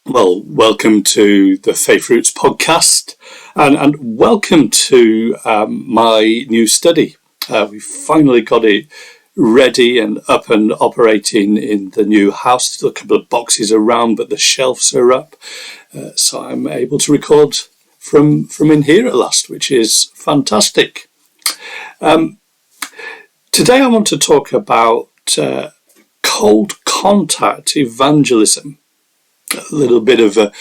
Well, welcome to the Faith Roots podcast, and welcome to my new study. We finally got it ready and up and operating in the new house. Still a couple of boxes around, but the shelves are up, so I'm able to record from in here at last, which is fantastic. Today I want to talk about cold contact evangelism. A little bit of a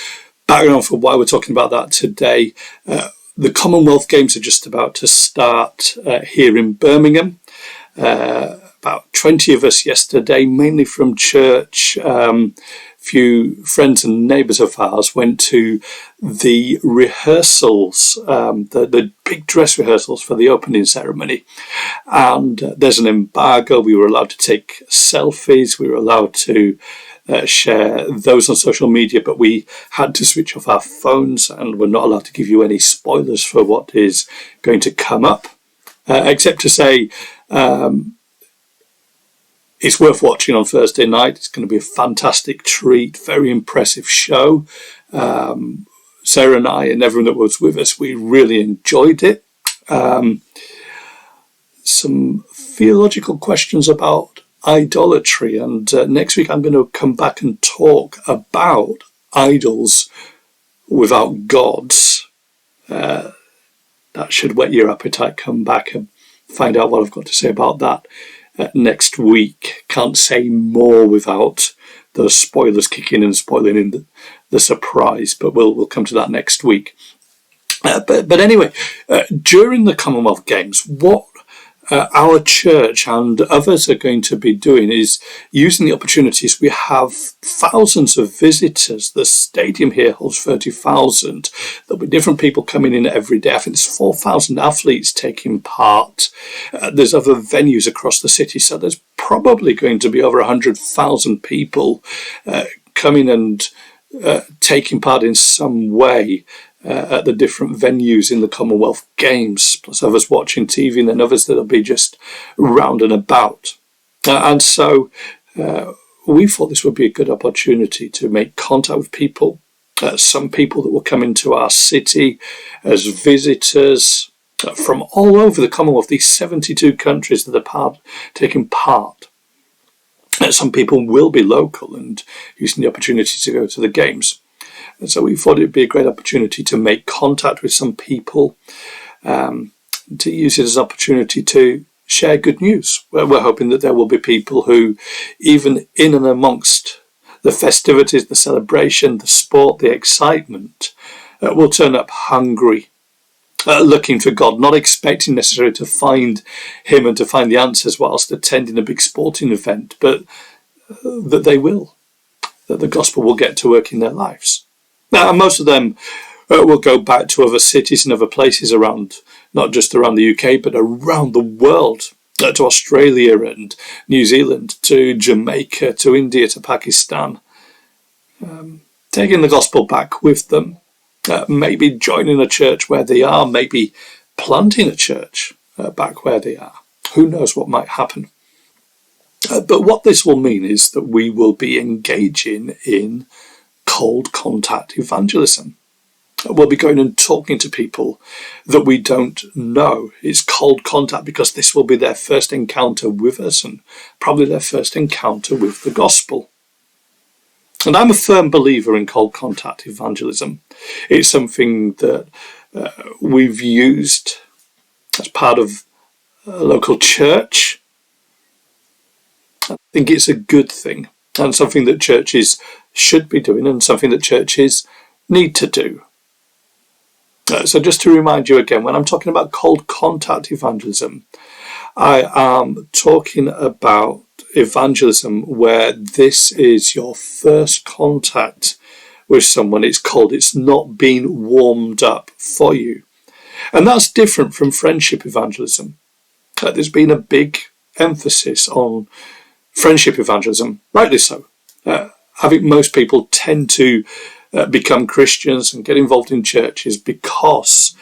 background for why we're talking about that today. The Commonwealth Games are just about to start here in Birmingham. About 20 of us yesterday, mainly from church. Few friends and neighbours of ours went to the rehearsals, the big dress rehearsals for the opening ceremony. And there's an embargo. We were allowed to take selfies. We were allowed to share those on social media, but we had to switch off our phones and we're not allowed to give you any spoilers for what is going to come up, except to say it's worth watching on Thursday night. It's going to be a fantastic treat, very impressive show. Sarah and I and everyone that was with us, we really enjoyed it. Some theological questions about idolatry, and next week I'm going to come back and talk about idols without gods. That should whet your appetite. Come back and find out what I've got to say about that next week. Can't say more without those spoilers kicking and spoiling in the surprise, but we'll come to that next week. But anyway, during the Commonwealth Games, what our church and others are going to be doing is using the opportunities. We have thousands of visitors. The stadium here holds 30,000. There'll be different people coming in every day. I think there's 4,000 athletes taking part. There's other venues across the city, so there's probably going to be over 100,000 people coming and taking part in some way at the different venues in the Commonwealth Games, plus others watching TV, and then others that'll be just round and about. And so we thought this would be a good opportunity to make contact with people, some people that will come into our city as visitors from all over the Commonwealth, these 72 countries that are taking part. Some people will be local and using the opportunity to go to the Games. And so we thought it'd be a great opportunity to make contact with some people, to use it as an opportunity to share good news. We're hoping that there will be people who, even in and amongst the festivities, the celebration, the sport, the excitement, will turn up hungry, looking for God, not expecting necessarily to find Him and to find the answers whilst attending a big sporting event, but that they will, that the gospel will get to work in their lives. Now, most of them will go back to other cities and other places around, not just around the UK, but around the world, to Australia and New Zealand, to Jamaica, to India, to Pakistan, taking the gospel back with them, maybe joining a church where they are, maybe planting a church back where they are. Who knows what might happen? But what this will mean is that we will be engaging in cold contact evangelism. We'll be going and talking to people that we don't know. It's cold contact because this will be their first encounter with us and probably their first encounter with the gospel. And I'm a firm believer in cold contact evangelism. It's something that we've used as part of a local church. I think it's a good thing and something that churches should be doing and something that churches need to do. So just to remind you again, when I'm talking about cold contact evangelism, I am talking about evangelism where this is your first contact with someone. It's cold. It's not being warmed up for you. And that's different from friendship evangelism. There's been a big emphasis on friendship evangelism, rightly so. I think most people tend to become Christians and get involved in churches because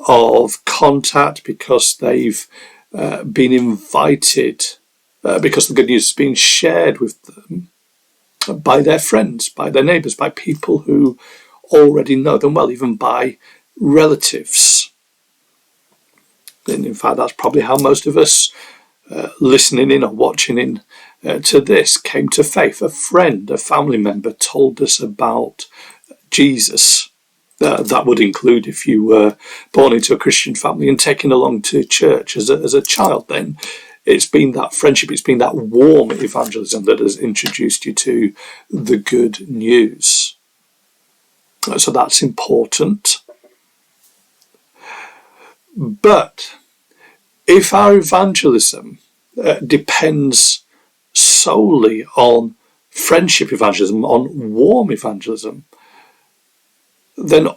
of contact, because they've been invited, because the good news has been shared with them. by their friends, by their neighbours, by people who already know them well, even by relatives. And in fact, that's probably how most of us listening in or watching in to this came to faith. A friend, a family member told us about Jesus. That would include if you were born into a Christian family and taken along to church as a child. Then it's been that friendship, it's been that warm evangelism that has introduced you to the good news. So that's important. But if our evangelism depends solely on friendship evangelism, on warm evangelism, then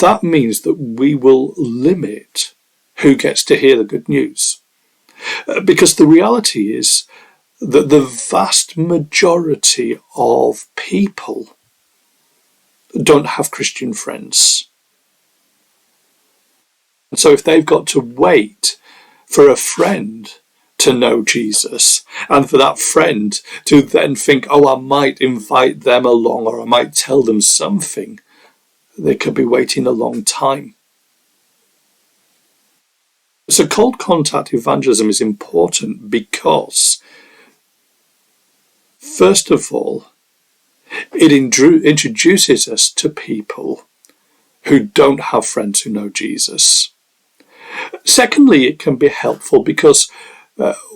that means that we will limit who gets to hear the good news. Because the reality is that the vast majority of people don't have Christian friends. And so if they've got to wait for a friend to know Jesus, and for that friend to then think, oh, I might invite them along, or I might tell them something, they could be waiting a long time. So cold contact evangelism is important because, first of all, it introduces us to people who don't have friends who know Jesus. Secondly, it can be helpful because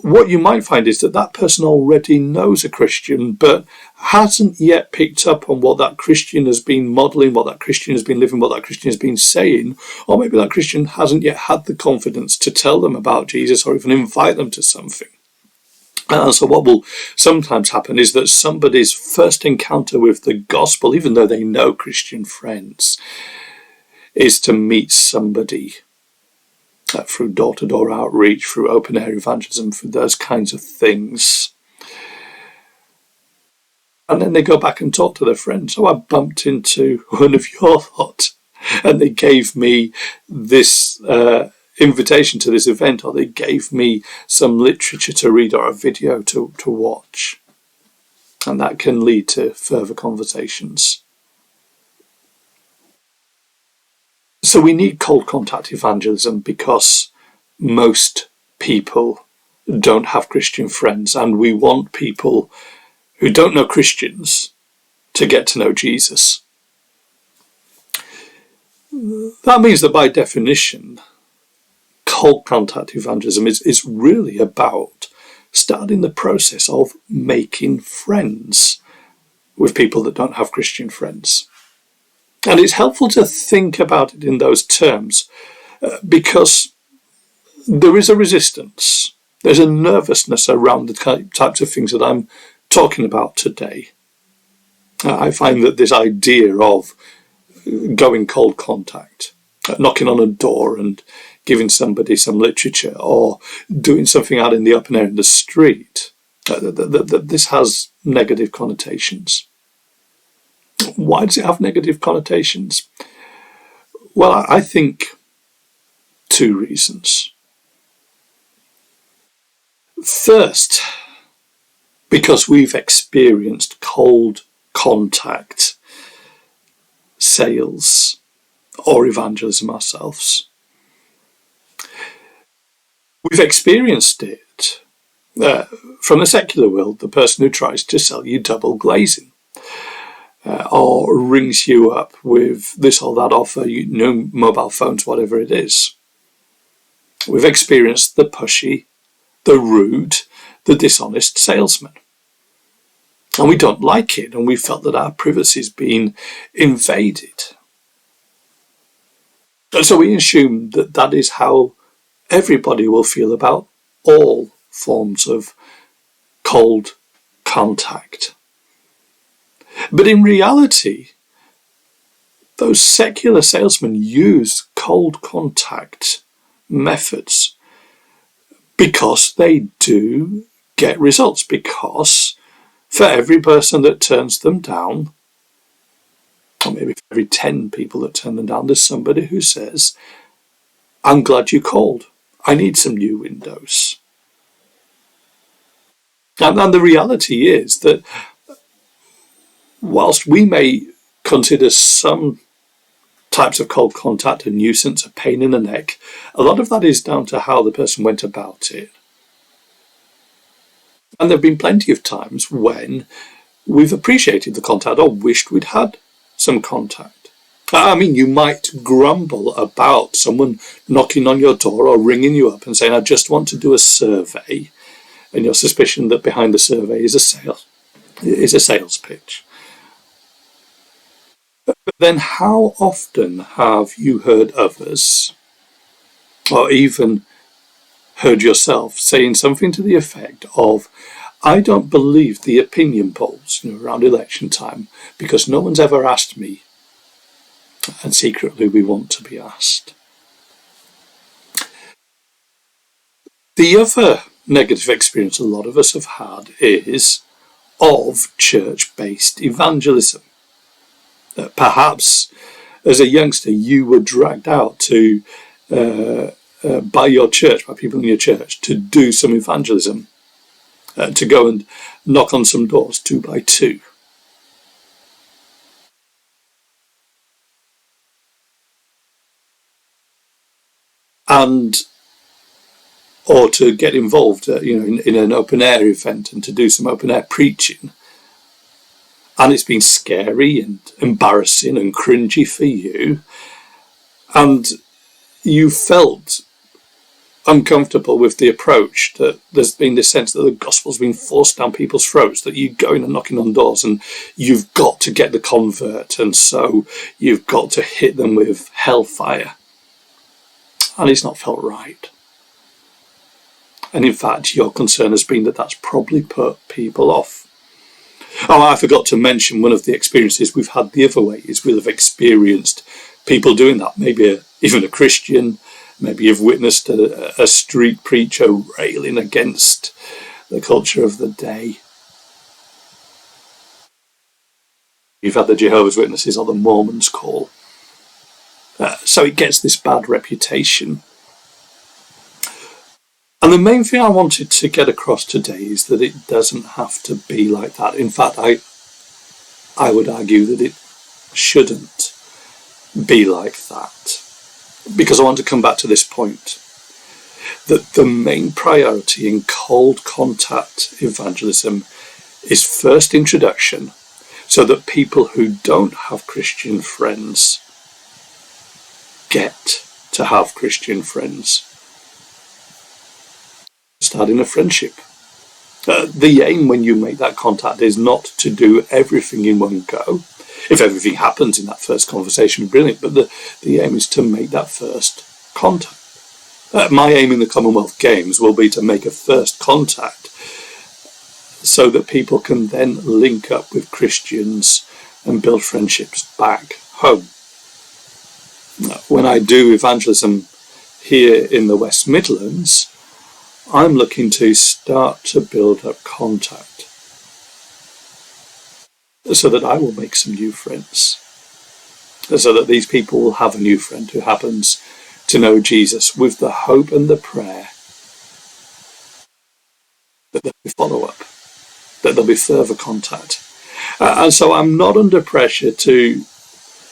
what you might find is that that person already knows a Christian but hasn't yet picked up on what that Christian has been modelling, what that Christian has been living, what that Christian has been saying, or maybe that Christian hasn't yet had the confidence to tell them about Jesus or even invite them to something. And so what will sometimes happen is that somebody's first encounter with the gospel, even though they know Christian friends, is to meet somebody through door-to-door outreach, through open-air evangelism, through those kinds of things. And then they go back and talk to their friends. So I bumped into one of your lot, and they gave me this invitation to this event, or they gave me some literature to read or a video to watch. And that can lead to further conversations. So we need cold contact evangelism because most people don't have Christian friends, and we want people who don't know Christians to get to know Jesus. That means that by definition, cold contact evangelism is really about starting the process of making friends with people that don't have Christian friends. And it's helpful to think about it in those terms because there is a resistance. There's a nervousness around the types of things that I'm talking about today. I find that this idea of going cold contact, knocking on a door and giving somebody some literature, or doing something out in the open air in the street, this has negative connotations. Why does it have negative connotations? Well, I think two reasons. First, because we've experienced cold contact sales or evangelism ourselves. We've experienced it from the secular world, the person who tries to sell you double glazing. Or rings you up with this or that offer, mobile phones, whatever it is. We've experienced the pushy, the rude, the dishonest salesman. And we don't like it, and we felt that our privacy's been invaded. And so we assume that that is how everybody will feel about all forms of cold contact. But in reality, those secular salesmen use cold contact methods because they do get results, because for every person that turns them down, or maybe for every 10 people that turn them down, there's somebody who says, I'm glad you called. I need some new windows. And the reality is that whilst we may consider some types of cold contact a nuisance, a pain in the neck, a lot of that is down to how the person went about it. And there have been plenty of times when we've appreciated the contact or wished we'd had some contact. I mean, you might grumble about someone knocking on your door or ringing you up and saying, I just want to do a survey, and your suspicion that behind the survey is a sales pitch. But then how often have you heard others, or even heard yourself, saying something to the effect of, I don't believe the opinion polls around election time because no one's ever asked me, and secretly we want to be asked. The other negative experience a lot of us have had is of church-based evangelism. Perhaps as a youngster you were dragged out to by your church, by people in your church, to do some evangelism, to go and knock on some doors 2 by 2. Or to get involved in an open air event and to do some open air preaching. And it's been scary and embarrassing and cringy for you. And you felt uncomfortable with the approach, that there's been this sense that the gospel's been forced down people's throats, that you go in and knocking on doors and you've got to get the convert, and so you've got to hit them with hellfire. And it's not felt right. And in fact, your concern has been that that's probably put people off. Oh, I forgot to mention one of the experiences we've had the other way is we'll have experienced people doing that. Maybe even a Christian, maybe you've witnessed a street preacher railing against the culture of the day. You've had the Jehovah's Witnesses or the Mormons call. So it gets this bad reputation. And the main thing I wanted to get across today is that it doesn't have to be like that. In fact, I would argue that it shouldn't be like that. Because I want to come back to this point, that the main priority in cold contact evangelism is first introduction, so that people who don't have Christian friends get to have Christian friends. Starting a friendship. The aim when you make that contact is not to do everything in one go. If everything happens in that first conversation, brilliant, but the aim is to make that first contact. My aim in the Commonwealth Games will be to make a first contact so that people can then link up with Christians and build friendships back home. When I do evangelism here in the West Midlands, I'm looking to start to build up contact so that I will make some new friends, so that these people will have a new friend who happens to know Jesus, with the hope and the prayer that there'll be follow-up, that there'll be further contact. And so I'm not under pressure to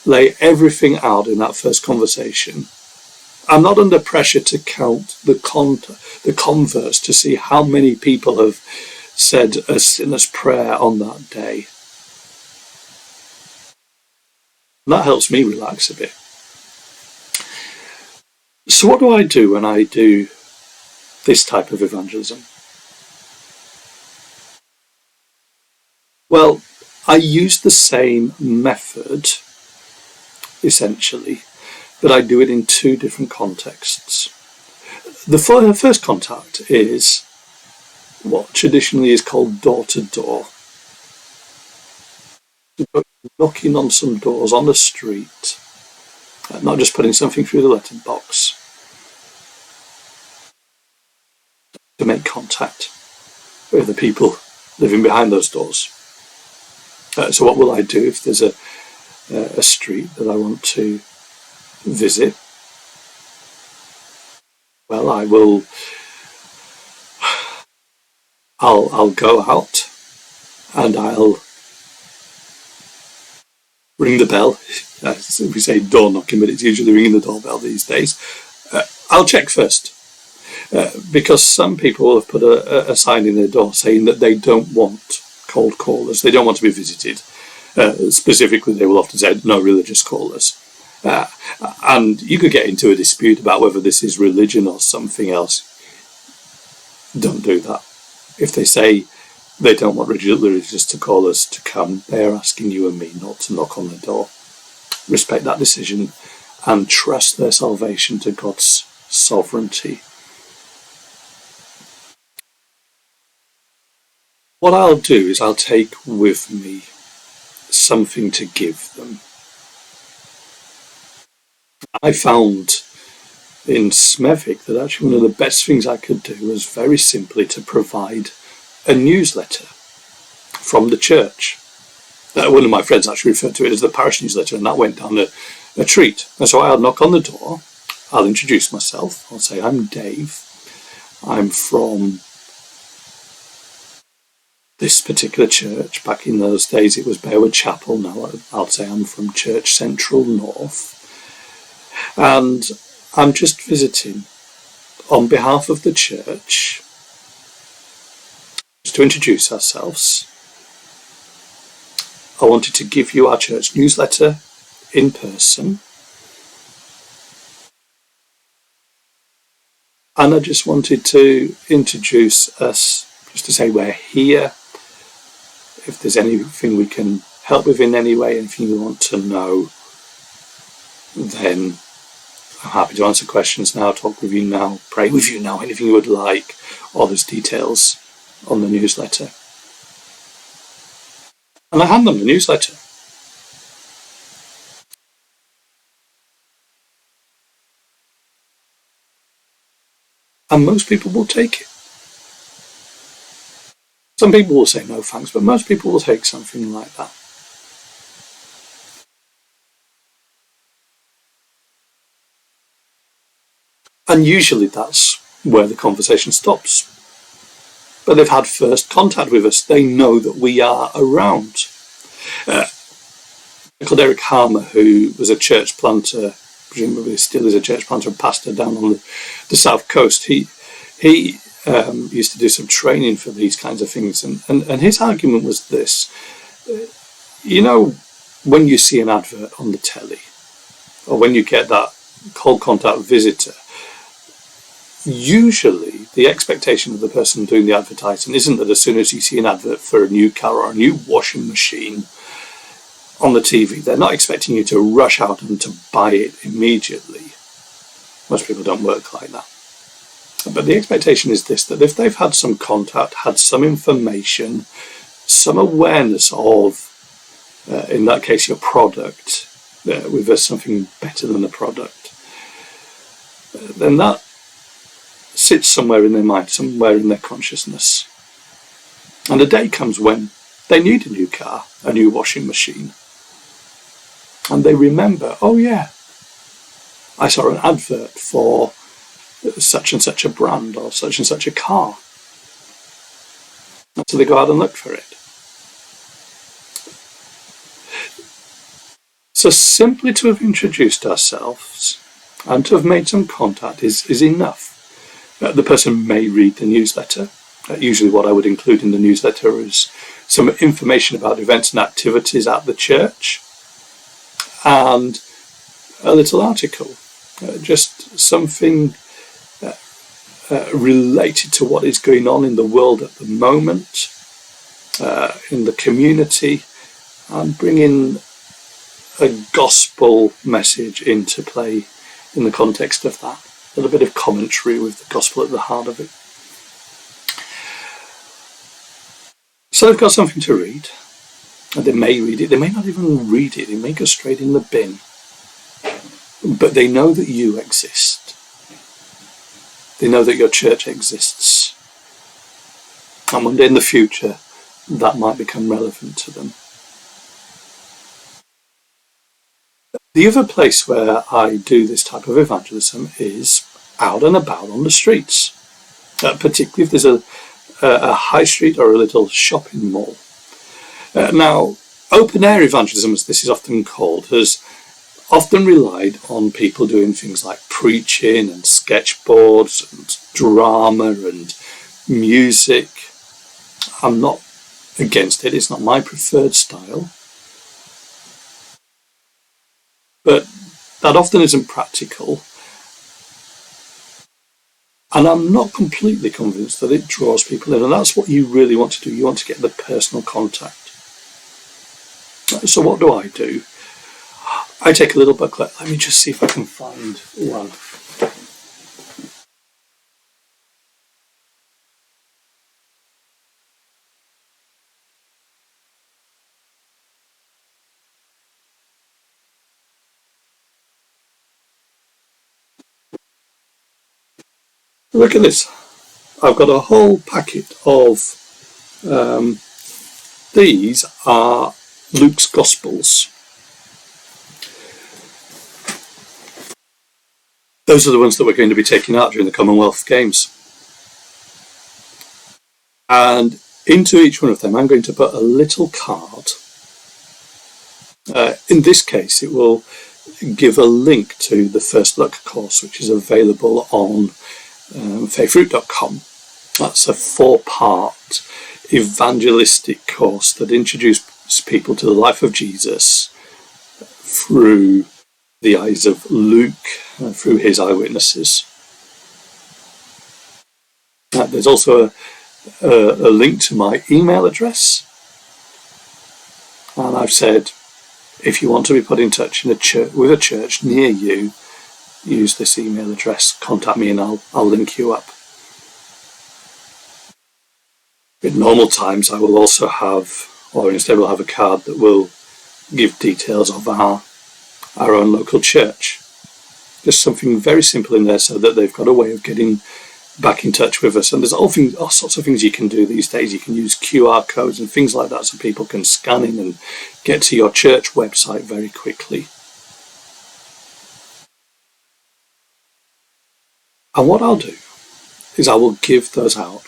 lay everything out in that first conversation. I'm not under pressure to count the converts to see how many people have said a sinner's prayer on that day. That helps me relax a bit. So what do I do when I do this type of evangelism? Well, I use the same method, essentially, but I do it in 2 different contexts. The first contact is what traditionally is called door-to-door. Knocking on some doors on the street, not just putting something through the letterbox, to make contact with the people living behind those doors. So what will I do if there's a street that I want to visit? Well, I'll go out and I'll ring the bell. We say door knocking, but it's usually ringing the doorbell these days. I'll check first. Because some people will have put a sign in their door saying that they don't want cold callers. They don't want to be visited. Specifically, they will often say no religious callers. And you could get into a dispute about whether this is religion or something else. Don't do that. If they say they don't want religious to call us to come, they are asking you and me not to knock on the door. Respect that decision and trust their salvation to God's sovereignty. What I'll do is I'll take with me something to give them. I found in Smethwick that actually one of the best things I could do was very simply to provide a newsletter from the church. One of my friends actually referred to it as the parish newsletter, and that went down a treat. And so I'll knock on the door, I'll introduce myself, I'll say I'm Dave, I'm from this particular church. Back in those days it was Bearwood Chapel, now I'll say I'm from Church Central North, and I'm just visiting on behalf of the church just to introduce ourselves. I wanted to give you our church newsletter in person, and I just wanted to introduce us, just to say we're here. If there's anything we can help with in any way, anything you want to know, then I'm happy to answer questions now, talk with you now, pray with you now, anything you would like. All those details on the newsletter. And I hand them the newsletter. And most people will take it. Some people will say no thanks, but most people will take something like that. And usually that's where the conversation stops. But they've had first contact with us. They know that we are around. Called Eric Harmer, who was a church planter, presumably still is a church planter and pastor down on the south coast. He used to do some training for these kinds of things, and his argument was this: you know, when you see an advert on the telly, or when you get that cold contact visitor, usually the expectation of the person doing the advertising isn't that as soon as you see an advert for a new car or a new washing machine on the TV, they're not expecting you to rush out and to buy it immediately. Most people don't work like that. But the expectation is this: that if they've had some contact, had some information, some awareness of, in that case, your product, with something better than the product, then that sits somewhere in their mind, somewhere in their consciousness. And a day comes when they need a new car, a new washing machine. And they remember, oh yeah, I saw an advert for such and such a brand or such and such a car. And so they go out and look for it. So simply to have introduced ourselves and to have made some contact is enough. The person may read the newsletter. Usually what I would include in the newsletter is some information about events and activities at the church, and a little article, just something related to what is going on in the world at the moment, in the community, and bringing a gospel message into play in the context of that. A little bit of commentary with the gospel at the heart of it. So they've got something to read, and they may read it, they may not even read it, it may go straight in the bin. But they know that you exist. They know that your church exists. And one day in the future, that might become relevant to them. The other place where I do this type of evangelism is out and about on the streets, particularly if there's a high street or a little shopping mall. Now, Open air evangelism, as this is often called, has often relied on people doing things like preaching and sketchboards and drama and music. I'm not against it, it's not my preferred style. But that often isn't practical. And I'm not completely convinced that it draws people in. And that's what you really want to do. You want to get the personal contact. So what do? I take a little booklet. Let me just see if I can find one. Look at this. I've got a whole packet of, these are Luke's Gospels. Those are the ones that we're going to be taking out during the Commonwealth Games. And into each one of them, I'm going to put a little card. In this case, it will give a link to the First Look course, which is available on faithroot.com. That's a 4-part evangelistic course that introduces people to the life of Jesus through the eyes of Luke, through his eyewitnesses. There's also a link to my email address, and I've said if you want to be put in touch with a church near you, use this email address, contact me, and I'll link you up. In normal times, I will also have, or instead we'll have a card that will give details of our own local church. Just something very simple in there so that they've got a way of getting back in touch with us. And there's all sorts of things you can do these days. You can use QR codes and things like that so people can scan in and get to your church website very quickly. And what I'll do is I will give those out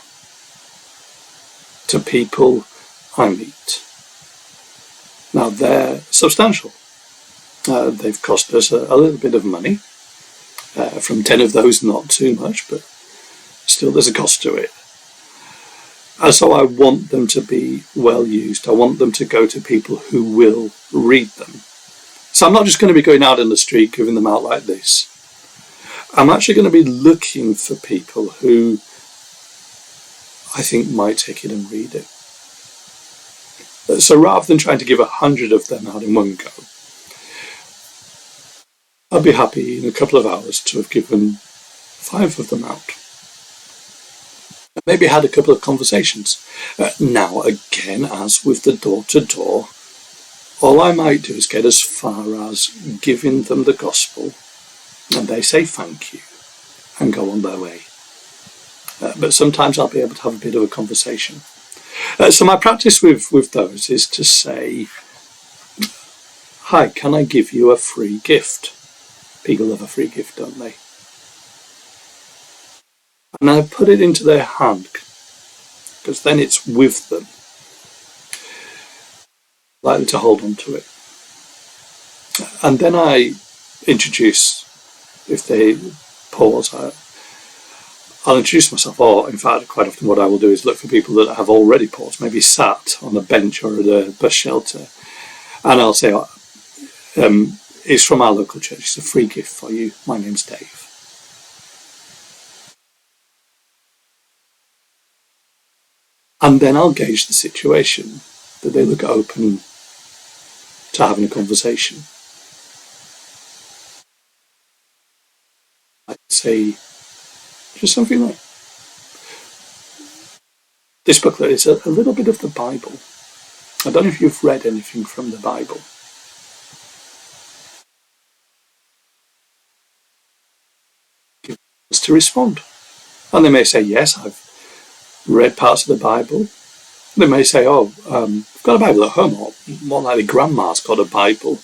to people I meet. Now, they're substantial. They've cost us a little bit of money. From 10 of those, not too much, but still there's a cost to it. And so I want them to be well used. I want them to go to people who will read them. So I'm not just going to be going out in the street giving them out like this. I'm actually going to be looking for people who I think might take it and read it. So rather than trying to give 100 of them out in one go, I'd be happy in a couple of hours to have given 5 of them out. Maybe had a couple of conversations. Now, again, as with the door-to-door, all I might do is get as far as giving them the gospel, and they say thank you, and go on their way. But sometimes I'll be able to have a bit of a conversation. So my practice with those is to say, hi, can I give you a free gift? People love a free gift, don't they? And I put it into their hand, because then it's with them, likely to hold on to it. And then I introduce, if they pause, I'll introduce myself, or in fact quite often what I will do is look for people that have already paused, maybe sat on a bench or at a bus shelter, and I'll say, it's from our local church, it's a free gift for you, my name's Dave. And then I'll gauge the situation, that they look open to having a conversation. I'd say just something like, this booklet is a little bit of the Bible. I don't know if you've read anything from the Bible. To respond. And they may say, yes, I've read parts of the Bible. They may say, I've got a Bible at home, or more likely grandma's got a Bible.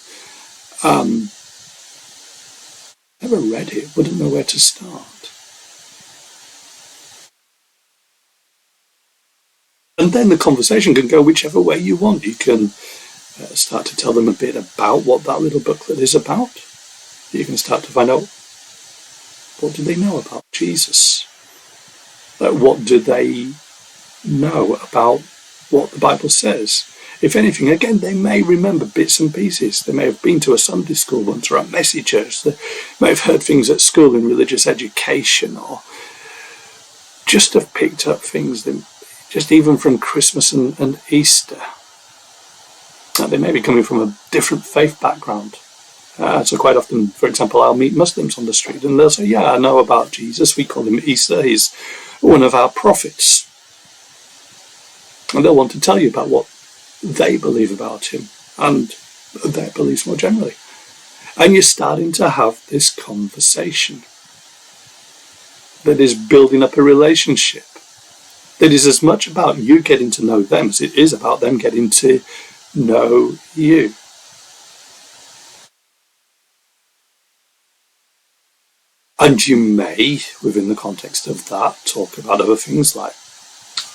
Never read it, wouldn't know where to start. And then the conversation can go whichever way you want. You can start to tell them a bit about what that little booklet is about. You can start to find out, what do they know about Jesus? What do they know about what the Bible says? If anything, again, they may remember bits and pieces. They may have been to a Sunday school once or a message church. They may have heard things at school in religious education, or just have picked up things, just even from Christmas and Easter. They may be coming from a different faith background. So quite often, for example, I'll meet Muslims on the street and they'll say, yeah, I know about Jesus. We call him Easter. He's one of our prophets. And they'll want to tell you about what they believe about him and their beliefs more generally. And you're starting to have this conversation that is building up a relationship that is as much about you getting to know them as it is about them getting to know you. And you may, within the context of that, talk about other things like,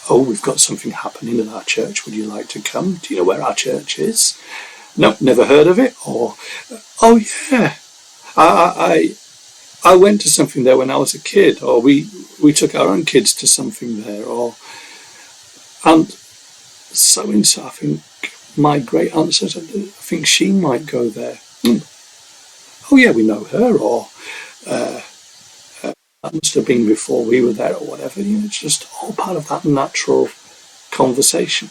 oh, we've got something happening in our church. Would you like to come? Do you know where our church is? No, never heard of it. Or, oh yeah, I went to something there when I was a kid. Or we took our own kids to something there. And so and so, I think my great aunt says, I think she might go there. Oh yeah, we know her. Or that must have been before we were there, or whatever. It's just all part of that natural conversation.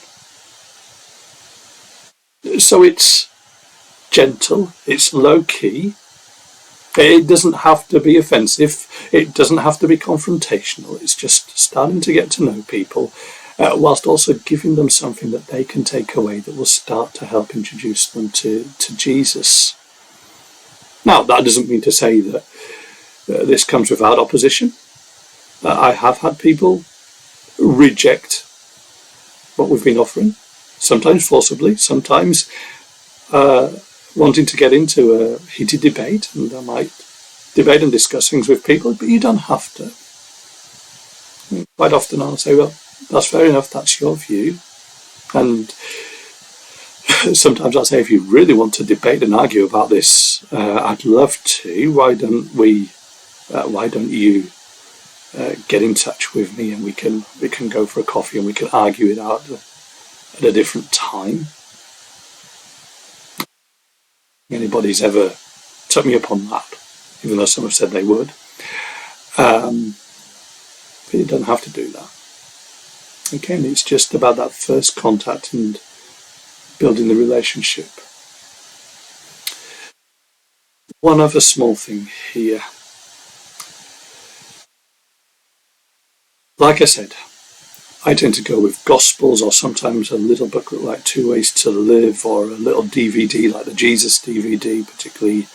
So it's gentle, it's low key. It doesn't have to be offensive. It doesn't have to be confrontational. It's just starting to get to know people, whilst also giving them something that they can take away that will start to help introduce them to Jesus. Now, that doesn't mean to say that this comes without opposition. I have had people reject what we've been offering, sometimes forcibly, sometimes wanting to get into a heated debate, and I might debate and discuss things with people, but you don't have to. Quite often I'll say, well, that's fair enough, that's your view. And sometimes I'll say, if you really want to debate and argue about this, I'd love to. Why don't you get in touch with me, and we can go for a coffee and we can argue it out at a different time. Anybody's ever took me up on that, even though some have said they would. But you don't have to do that. Again, it's just about that first contact and building the relationship. One other small thing here. Like I said, I tend to go with Gospels, or sometimes a little booklet like 2 Ways to Live, or a little DVD like the Jesus DVD, particularly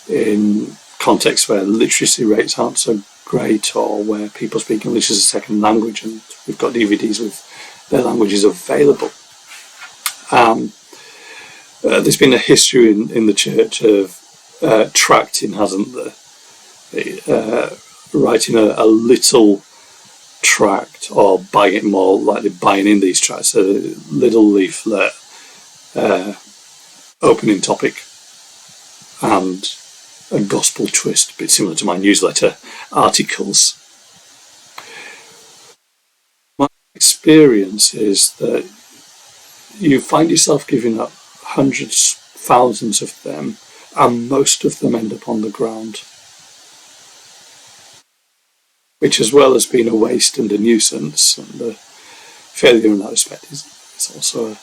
in contexts where literacy rates aren't so great, or where people speak English as a second language, and we've got DVDs with their languages available. There's been a history in the church of tracting, hasn't there? Writing a little tract, or buying it more likely buying in these tracts, a little leaflet, opening topic, and a gospel twist, a bit similar to my newsletter articles. My experience is that you find yourself giving up hundreds, thousands of them, and most of them end up on the ground, which, as well as being a waste and a nuisance and a failure in that respect, is also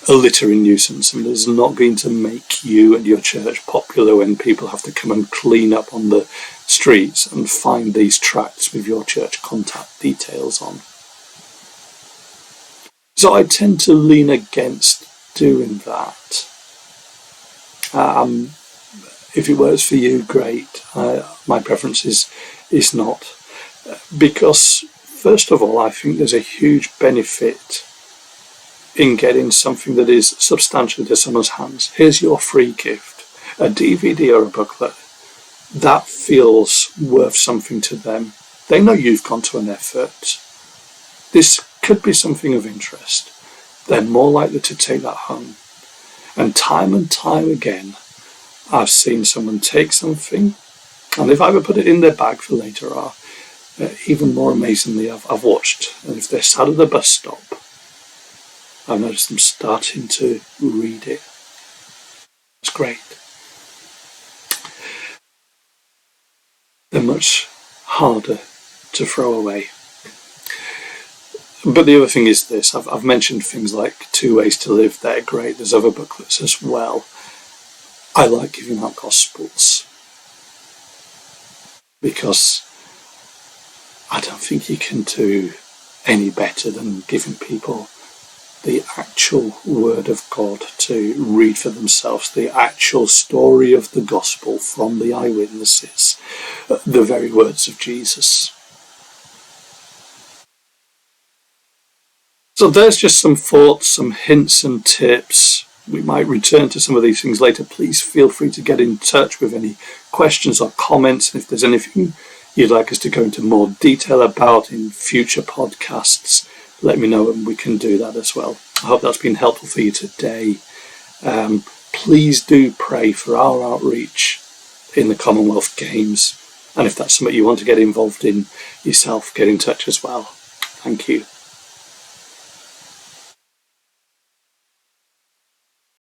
a littering nuisance, and is not going to make you and your church popular when people have to come and clean up on the streets and find these tracts with your church contact details on. So I tend to lean against doing that. If it works for you, great. My preference is not. Because, first of all, I think there's a huge benefit in getting something that is substantial to someone's hands. Here's your free gift, a DVD or a booklet. That feels worth something to them. They know you've gone to an effort. This could be something of interest. They're more likely to take that home. And time again, I've seen someone take something, and they've either put it in their bag for later, or even more amazingly, I've watched, and if they're sat at the bus stop, I've noticed them starting to read it. It's great. They're much harder to throw away. But the other thing is this, I've mentioned things like 2 Ways to Live, they're great, there's other booklets as well. I like giving out Gospels because I don't think you can do any better than giving people the actual Word of God to read for themselves, the actual story of the Gospel from the eyewitnesses, the very words of Jesus. So there's just some thoughts, some hints and tips. We might return to some of these things later. Please feel free to get in touch with any questions or comments. And if there's anything you'd like us to go into more detail about in future podcasts, let me know and we can do that as well. I hope that's been helpful for you today. Please do pray for our outreach in the Commonwealth Games. And if that's something you want to get involved in yourself, get in touch as well. Thank you.